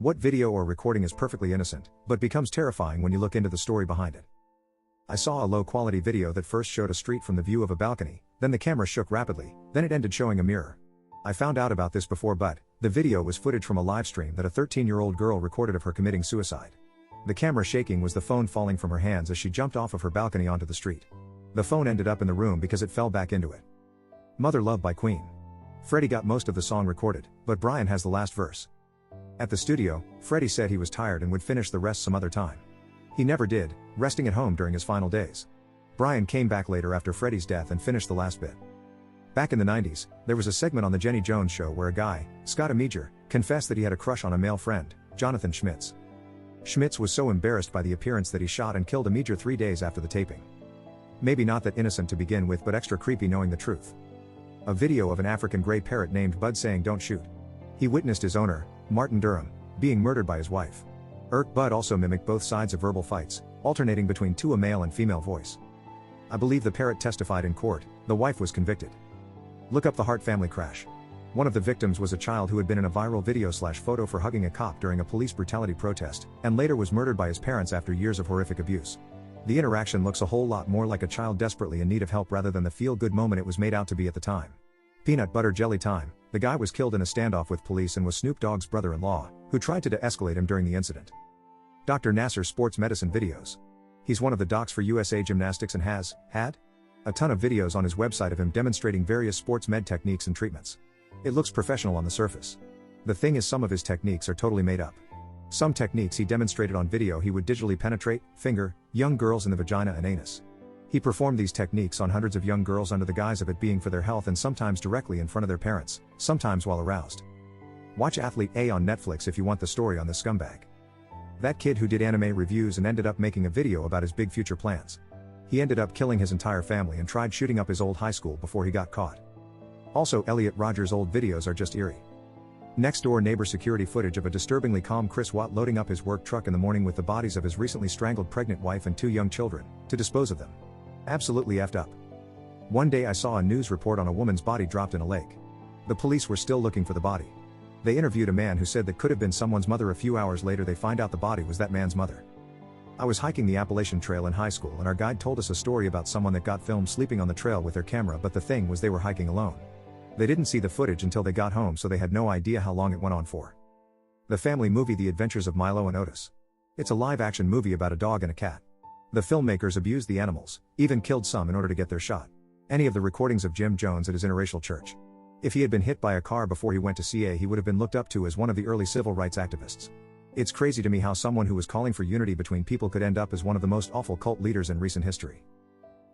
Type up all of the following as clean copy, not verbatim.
What video or recording is perfectly innocent, but becomes terrifying when you look into the story behind it? I saw a low-quality video that first showed a street from the view of a balcony, then the camera shook rapidly, then it ended showing a mirror. I found out about this before, but the video was footage from a live stream that a 13-year-old girl recorded of her committing suicide. The camera shaking was the phone falling from her hands as she jumped off of her balcony onto the street. The phone ended up in the room because it fell back into it. Mother Love by Queen. Freddie got most of the song recorded, but Brian has the last verse. At the studio, Freddie said he was tired and would finish the rest some other time. He never did, resting at home during his final days. Brian came back later after Freddie's death and finished the last bit. Back in the 90s, there was a segment on the Jenny Jones show where a guy, Scott Amejer, confessed that he had a crush on a male friend, Jonathan Schmitz. Schmitz was so embarrassed by the appearance that he shot and killed Amejer 3 days after the taping. Maybe not that innocent to begin with, but extra creepy knowing the truth. A video of an African gray parrot named Bud saying "Don't shoot." He witnessed his owner, Martin Durham, being murdered by his wife. Bud also mimicked both sides of verbal fights, alternating between a male and female voice. I believe the parrot testified in court. The wife was convicted. Look up the Hart family crash. One of the victims was a child who had been in a viral video/photo for hugging a cop during a police brutality protest, and later was murdered by his parents after years of horrific abuse. The interaction looks a whole lot more like a child desperately in need of help rather than the feel-good moment it was made out to be at the time. Peanut butter jelly time. The guy was killed in a standoff with police and was Snoop Dogg's brother-in-law, who tried to de-escalate him during the incident. Dr. Nasser sports medicine videos. He's one of the docs for USA Gymnastics and has had a ton of videos on his website of him demonstrating various sports med techniques and treatments. It looks professional on the surface. The thing is, some of his techniques are totally made up. Some techniques he demonstrated on video he would digitally penetrate, finger, young girls in the vagina and anus. He performed these techniques on hundreds of young girls under the guise of it being for their health and sometimes directly in front of their parents, sometimes while aroused. Watch Athlete A on Netflix if you want the story on this scumbag. That kid who did anime reviews and ended up making a video about his big future plans. He ended up killing his entire family and tried shooting up his old high school before he got caught. Also, Elliot Rodgers' old videos are just eerie. Next door neighbor security footage of a disturbingly calm Chris Watt loading up his work truck in the morning with the bodies of his recently strangled pregnant wife and 2 young children, to dispose of them. Absolutely effed up. One day I saw a news report on a woman's body dropped in a lake. The police were still looking for the body. They interviewed a man who said that could have been someone's mother. A few hours later they find out the body was that man's mother. I was hiking the Appalachian Trail in high school and our guide told us a story about someone that got filmed sleeping on the trail with their camera, but the thing was they were hiking alone. They didn't see the footage until they got home, so they had no idea how long it went on for. The family movie The Adventures of Milo and Otis. It's a live-action movie about a dog and a cat. The filmmakers abused the animals, even killed some in order to get their shot. Any of the recordings of Jim Jones at his interracial church. If he had been hit by a car before he went to CA, he would have been looked up to as one of the early civil rights activists. It's crazy to me how someone who was calling for unity between people could end up as one of the most awful cult leaders in recent history.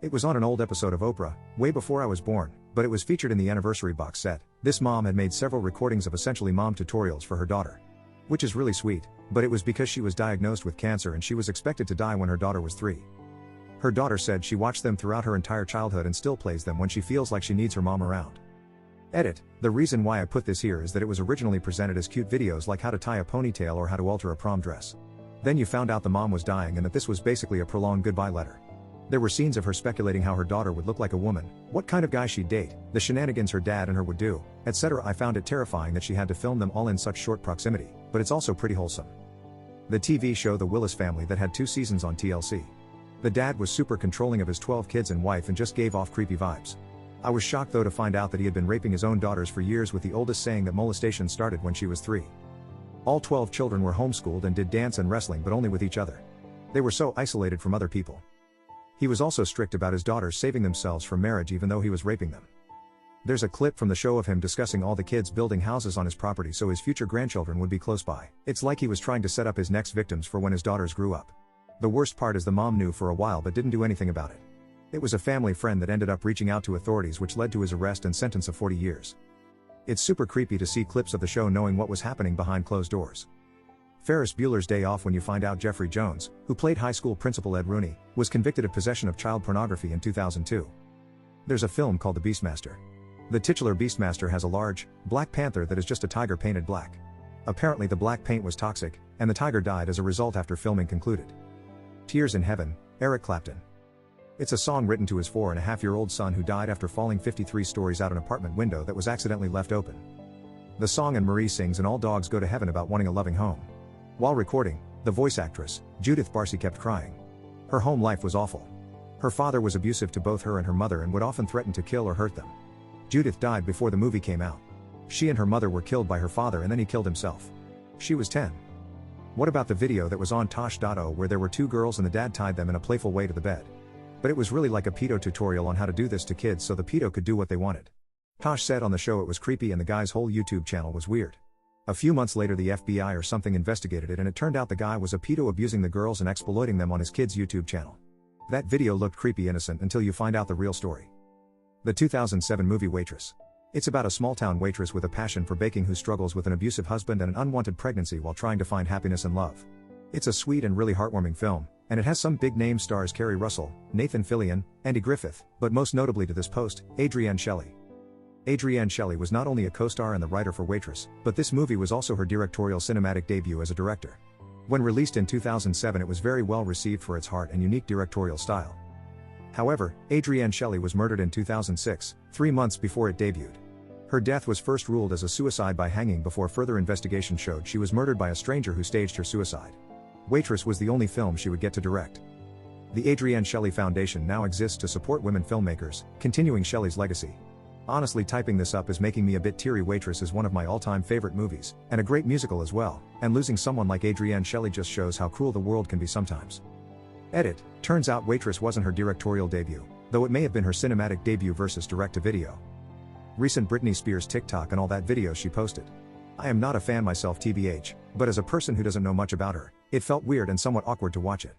It was on an old episode of Oprah, way before I was born, but it was featured in the anniversary box set. This mom had made several recordings of essentially mom tutorials for her daughter. Which is really sweet, but it was because she was diagnosed with cancer and she was expected to die when her daughter was 3. Her daughter said she watched them throughout her entire childhood and still plays them when she feels like she needs her mom around. Edit. The reason why I put this here is that it was originally presented as cute videos like how to tie a ponytail or how to alter a prom dress. Then you found out the mom was dying and that this was basically a prolonged goodbye letter. There were scenes of her speculating how her daughter would look like a woman, what kind of guy she'd date, the shenanigans her dad and her would do, etc. I found it terrifying that she had to film them all in such short proximity, but it's also pretty wholesome. The TV show The Willis Family that had 2 seasons on TLC. The dad was super controlling of his 12 kids and wife and just gave off creepy vibes. I was shocked though to find out that he had been raping his own daughters for years, with the oldest saying that molestation started when she was 3. All 12 children were homeschooled and did dance and wrestling, but only with each other. They were so isolated from other people. He was also strict about his daughters saving themselves from marriage even though he was raping them. There's a clip from the show of him discussing all the kids building houses on his property so his future grandchildren would be close by. It's like he was trying to set up his next victims for when his daughters grew up. The worst part is the mom knew for a while but didn't do anything about it. It was a family friend that ended up reaching out to authorities, which led to his arrest and sentence of 40 years. It's super creepy to see clips of the show knowing what was happening behind closed doors. Ferris Bueller's Day Off, when you find out Jeffrey Jones, who played high school principal Ed Rooney, was convicted of possession of child pornography in 2002. There's a film called The Beastmaster. The titular Beastmaster has a large, black panther that is just a tiger painted black. Apparently the black paint was toxic, and the tiger died as a result after filming concluded. Tears in Heaven, Eric Clapton. It's a song written to his 4.5-year-old son who died after falling 53 stories out an apartment window that was accidentally left open. The song, and Marie sings, and all dogs go to heaven, about wanting a loving home. While recording, the voice actress, Judith Barcy, kept crying. Her home life was awful. Her father was abusive to both her and her mother and would often threaten to kill or hurt them. Judith died before the movie came out. She and her mother were killed by her father and then he killed himself. She was 10. What about the video that was on Tosh.0 where there were two girls and the dad tied them in a playful way to the bed? But it was really like a pedo tutorial on how to do this to kids so the pedo could do what they wanted. Tosh said on the show it was creepy and the guy's whole YouTube channel was weird. A few months later the FBI or something investigated it and it turned out the guy was a pedo abusing the girls and exploiting them on his kid's YouTube channel. That video looked creepy innocent until you find out the real story. The 2007 movie Waitress. It's about a small-town waitress with a passion for baking who struggles with an abusive husband and an unwanted pregnancy while trying to find happiness and love. It's a sweet and really heartwarming film, and it has some big-name stars Kerry Russell, Nathan Fillion, Andy Griffith, but most notably to this post, Adrienne Shelley. Adrienne Shelley was not only a co-star and the writer for Waitress, but this movie was also her directorial cinematic debut as a director. When released in 2007 it was very well received for its heart and unique directorial style. However, Adrienne Shelley was murdered in 2006, 3 months before it debuted. Her death was first ruled as a suicide by hanging before further investigation showed she was murdered by a stranger who staged her suicide. Waitress was the only film she would get to direct. The Adrienne Shelley Foundation now exists to support women filmmakers, continuing Shelley's legacy. Honestly, typing this up is making me a bit teary. Waitress is one of my all-time favorite movies, and a great musical as well, and losing someone like Adrienne Shelley just shows how cruel the world can be sometimes. Edit. Turns out Waitress wasn't her directorial debut, though it may have been her cinematic debut versus direct-to-video. Recent Britney Spears TikTok and all that video she posted. I am not a fan myself tbh, but as a person who doesn't know much about her, it felt weird and somewhat awkward to watch it.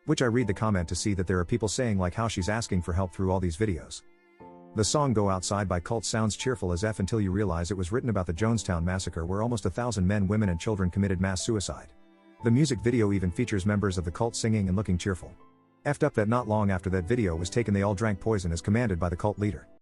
Which I read the comment to see that there are people saying like how she's asking for help through all these videos. The song Go Outside by Cult sounds cheerful as F until you realize it was written about the Jonestown massacre where almost 1,000 men, women and children committed mass suicide. The music video even features members of the cult singing and looking cheerful. Effed up that not long after that video was taken they all drank poison as commanded by the cult leader.